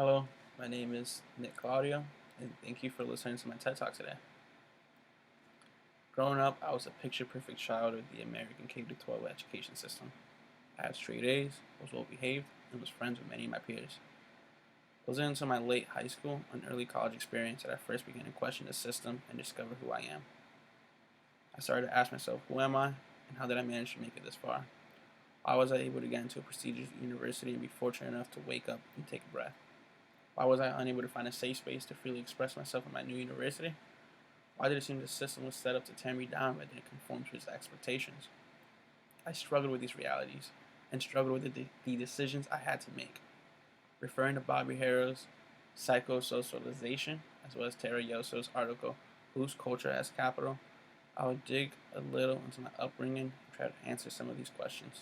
Hello, my name is Nick Claudio, and thank you for listening to my TED Talk today. Growing up, I was a picture-perfect child of the American K-12 education system. I had straight A's, was well-behaved, and was friends with many of my peers. It wasn't until my late high school and early college experience that I first began to question the system and discover who I am. I started to ask myself, who am I, and how did I manage to make it this far? Why was I able to get into a prestigious university and be fortunate enough to wake up and take a breath? Why was I unable to find a safe space to freely express myself in my new university? Why did it seem the system was set up to tear me down rather than conform to its expectations? I struggled with these realities and struggled with the decisions I had to make. Referring to Bobby Harrow's Psychosocialization, as well as Tara Yoso's article, Whose Culture Has Capital, I will dig a little into my upbringing and try to answer some of these questions.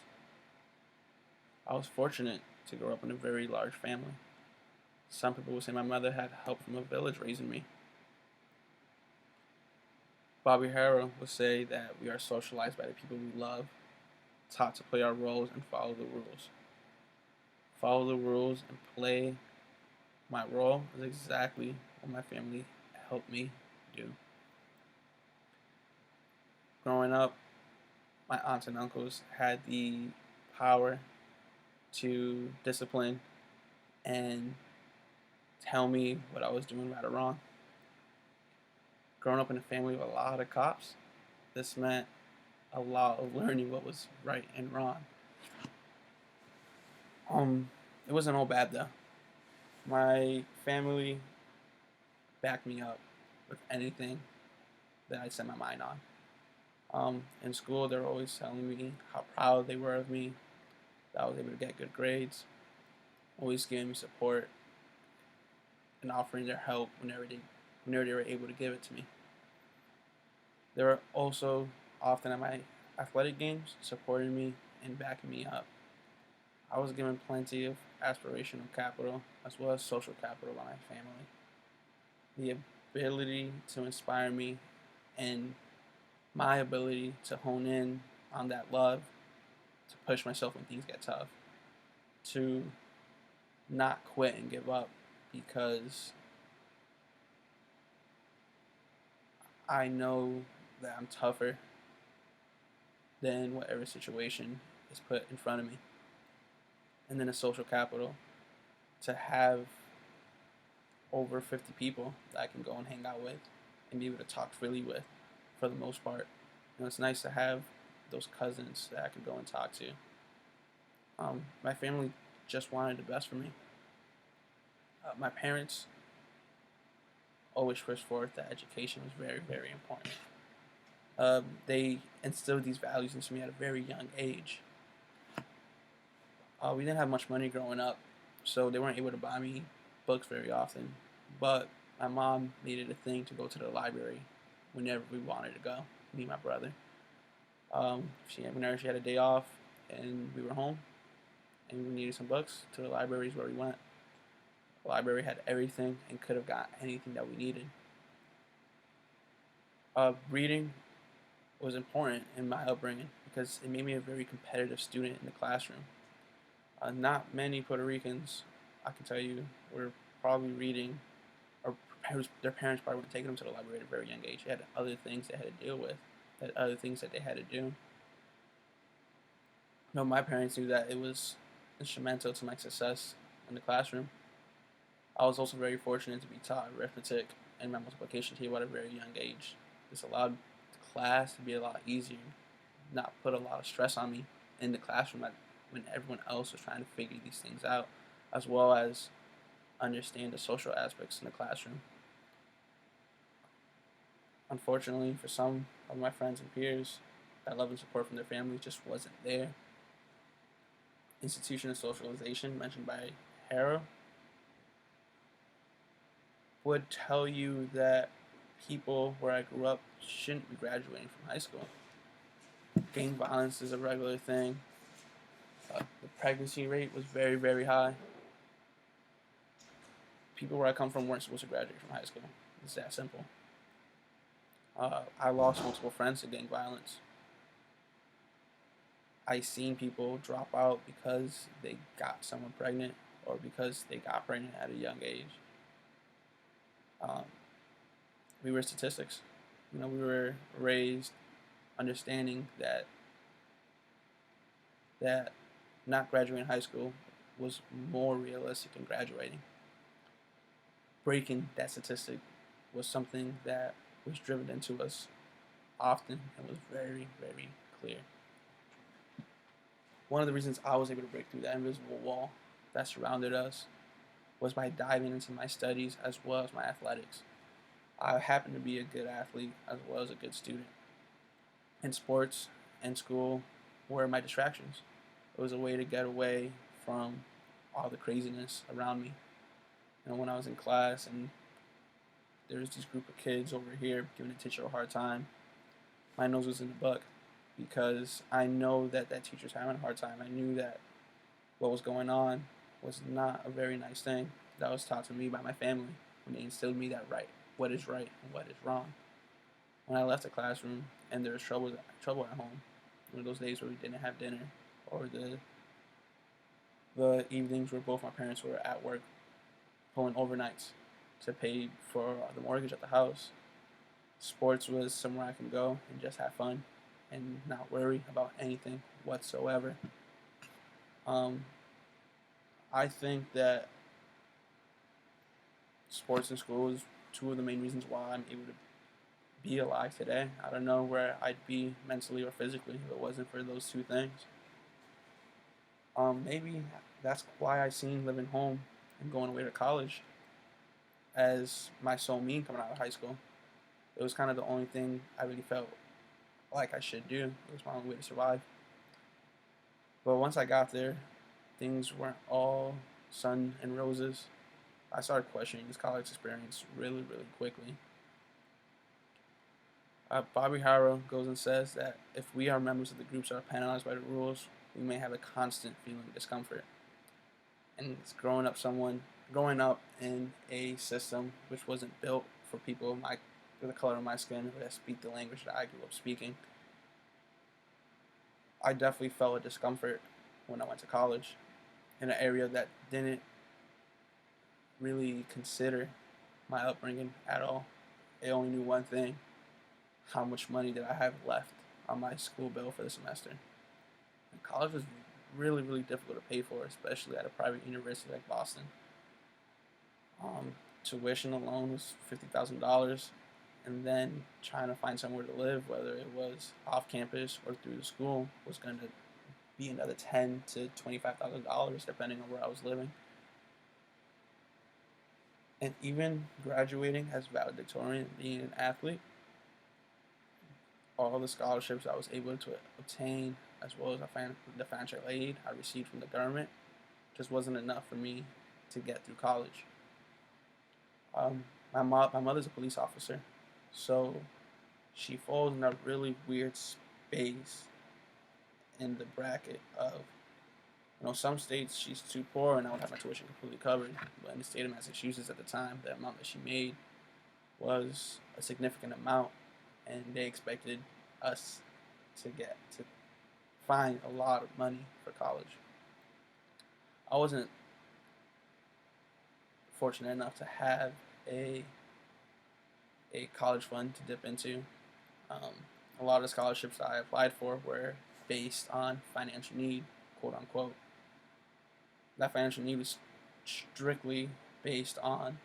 I was fortunate to grow up in a very large family. Some people would say my mother had help from a village raising me. Bobby Harrow would say that we are socialized by the people we love, taught to play our roles and follow the rules. Follow the rules and play my role is exactly what my family helped me do. Growing up, my aunts and uncles had the power to discipline and tell me what I was doing right or wrong. Growing up in a family with a lot of cops, this meant a lot of learning what was right and wrong. Um, it wasn't all bad though. My family backed me up with anything that I set my mind on. In school, they were always telling me how proud they were of me, that I was able to get good grades, always giving me support and offering their help whenever they were able to give it to me. They were also often at my athletic games, supporting me and backing me up. I was given plenty of aspirational capital as well as social capital by my family. The ability to inspire me and my ability to hone in on that love, to push myself when things get tough, to not quit and give up because I know that I'm tougher than whatever situation is put in front of me. And then a social capital to have over 50 people that I can go and hang out with and be able to talk freely with for the most part. It's nice to have those cousins that I can go and talk to. My family just wanted the best for me. My parents always pushed forth that education was very, very important. They instilled these values into me at a very young age. We didn't have much money growing up, so they weren't able to buy me books very often. But my mom made it a thing to go to the library whenever we wanted to go, me and my brother. Whenever she had a day off and we were home and we needed some books, to the library is where we went. The library had everything and could have got anything that we needed. Reading was important in my upbringing because it made me a very competitive student in the classroom. Not many Puerto Ricans, I can tell you, were probably reading, or their parents probably weren't taking them to the library at a very young age. They had other things they had to deal with, had other things that they had to do. No, my parents knew that it was instrumental to my success in the classroom. I was also very fortunate to be taught arithmetic and my multiplication table at a very young age. This allowed the class to be a lot easier, not put a lot of stress on me in the classroom when everyone else was trying to figure these things out, as well as understand the social aspects in the classroom. Unfortunately, for some of my friends and peers, that love and support from their family just wasn't there. Institution of socialization, mentioned by Harrow, would tell you that people where I grew up shouldn't be graduating from high school. Gang violence is a regular thing. The pregnancy rate was very, very high. People where I come from weren't supposed to graduate from high school. It's that simple. I lost multiple friends to gang violence. I seen people drop out because they got someone pregnant or because they got pregnant at a young age. Um, we were statistics. We were raised understanding that not graduating high school was more realistic than graduating. Breaking that statistic was something that was driven into us often and was very, very clear. One of the reasons I was able to break through that invisible wall that surrounded us was by diving into my studies as well as my athletics. I happened to be a good athlete as well as a good student. And sports and school were my distractions. It was a way to get away from all the craziness around me. When I was in class and there was this group of kids over here giving a teacher a hard time, my nose was in the book because I know that that teacher's having a hard time. I knew that what was going on was not a very nice thing. That was taught to me by my family when they instilled me that what is right and what is wrong. When I left the classroom and there was trouble at home, those days where we didn't have dinner, or the evenings where both my parents were at work pulling overnights to pay for the mortgage at the house, sports was somewhere I can go and just have fun and not worry about anything whatsoever. Um, I think that sports in school is two of the main reasons why I'm able to be alive today. I don't know where I'd be mentally or physically if it wasn't for those two things. Maybe that's why I seen living home and going away to college as my sole mean coming out of high school. It was kind of the only thing I really felt like I should do. It was my only way to survive. But once I got there, things weren't all sun and roses. I started questioning this college experience really, really quickly. Bobby Harrow goes and says that if we are members of the groups that are penalized by the rules, we may have a constant feeling of discomfort. And it's growing up in a system which wasn't built for people with the color of my skin that speak the language that I grew up speaking. I definitely felt a discomfort when I went to college in an area that didn't really consider my upbringing at all. It only knew one thing: how much money did I have left on my school bill for the semester. And college was really, really difficult to pay for, especially at a private university like Boston. Tuition alone was $50,000, and then trying to find somewhere to live, whether it was off campus or through the school, was going to be another $10,000 to $25,000 depending on where I was living. And even graduating as valedictorian, being an athlete, all the scholarships I was able to obtain, as well as the financial aid I received from the government, just wasn't enough for me to get through college. My mother's a police officer, so she falls in a really weird space in the bracket of, some states she's too poor and I would have my tuition completely covered. But in the state of Massachusetts at the time, the amount that she made was a significant amount, and they expected us to find a lot of money for college. I wasn't fortunate enough to have a college fund to dip into. A lot of the scholarships that I applied for were based on financial need, quote unquote. That financial need was strictly based on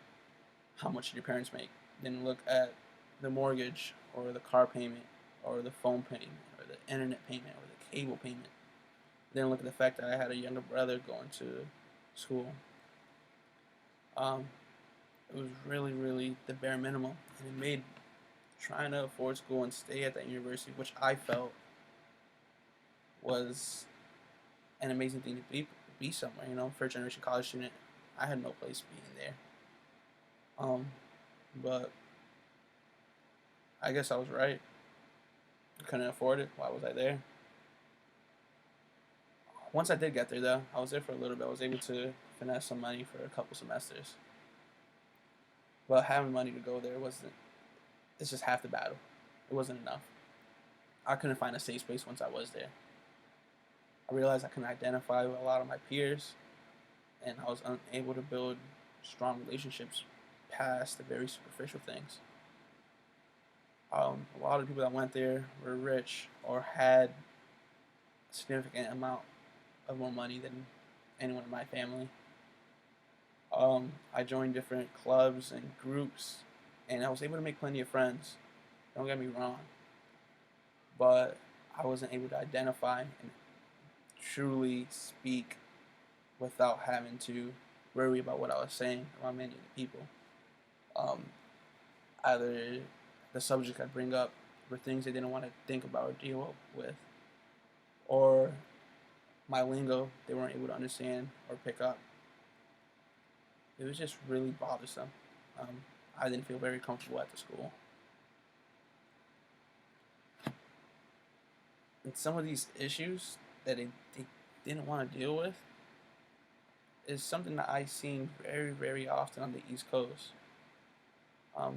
how much your parents make. Didn't look at the mortgage or the car payment or the phone payment or the internet payment or the cable payment. Didn't look at the fact that I had a younger brother going to school. It was really, really the bare minimum, and it made trying to afford school and stay at that university, which I felt was an amazing thing to be somewhere. First generation college student, I had no place being there. But I guess I was right. I couldn't afford it. Why was I there? Once I did get there, though, I was there for a little bit. I was able to finesse some money for a couple semesters. But having money to go there it's just half the battle. It wasn't enough. I couldn't find a safe space once I was there. I realized I couldn't identify with a lot of my peers, and I was unable to build strong relationships past the very superficial things. A lot of people that went there were rich or had a significant amount of more money than anyone in my family. I joined different clubs and groups, and I was able to make plenty of friends. Don't get me wrong, but I wasn't able to identify and truly speak without having to worry about what I was saying around many of the people. Um, Either the subject I bring up were things they didn't want to think about or deal with, or my lingo they weren't able to understand or pick up. It was just really bothersome. I didn't feel very comfortable at the school. And some of these issues that they didn't want to deal with is something that I seen very, very often on the East Coast.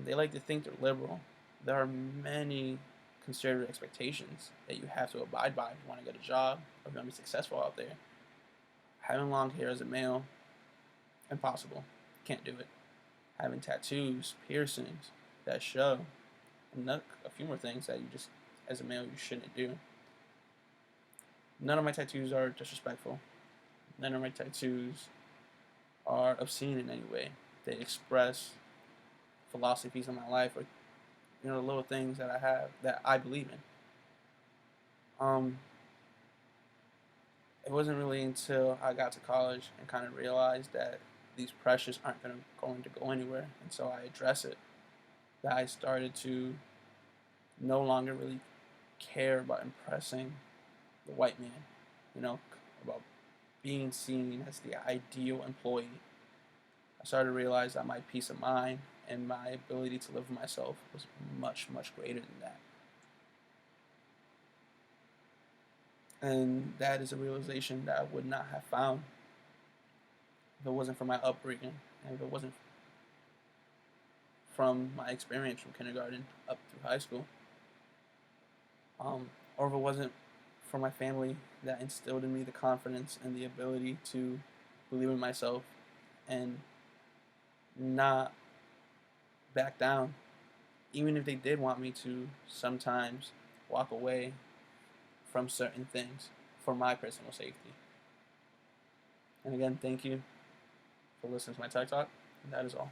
They like to think they're liberal. There are many conservative expectations that you have to abide by if you want to get a job or if you want to be successful out there. Having long hair as a male, impossible. Can't do it. Having tattoos, piercings that show, and a few more things that you just, as a male, you shouldn't do. None of my tattoos are disrespectful. None of my tattoos are obscene in any way. They express philosophies in my life or the little things that I have that I believe in. It wasn't really until I got to college and kind of realized that these pressures aren't going to go anywhere, and so I address it, that I started to no longer really care about impressing the white man, about being seen as the ideal employee. I started to realize that my peace of mind and my ability to live for myself was much, much greater than that. And that is a realization that I would not have found if it wasn't for my upbringing and if it wasn't from my experience from kindergarten up through high school. Or if it wasn't for my family that instilled in me the confidence and the ability to believe in myself and not back down, even if they did want me to sometimes walk away from certain things for my personal safety. And again, thank you for listening to my Tech Talk. And that is all.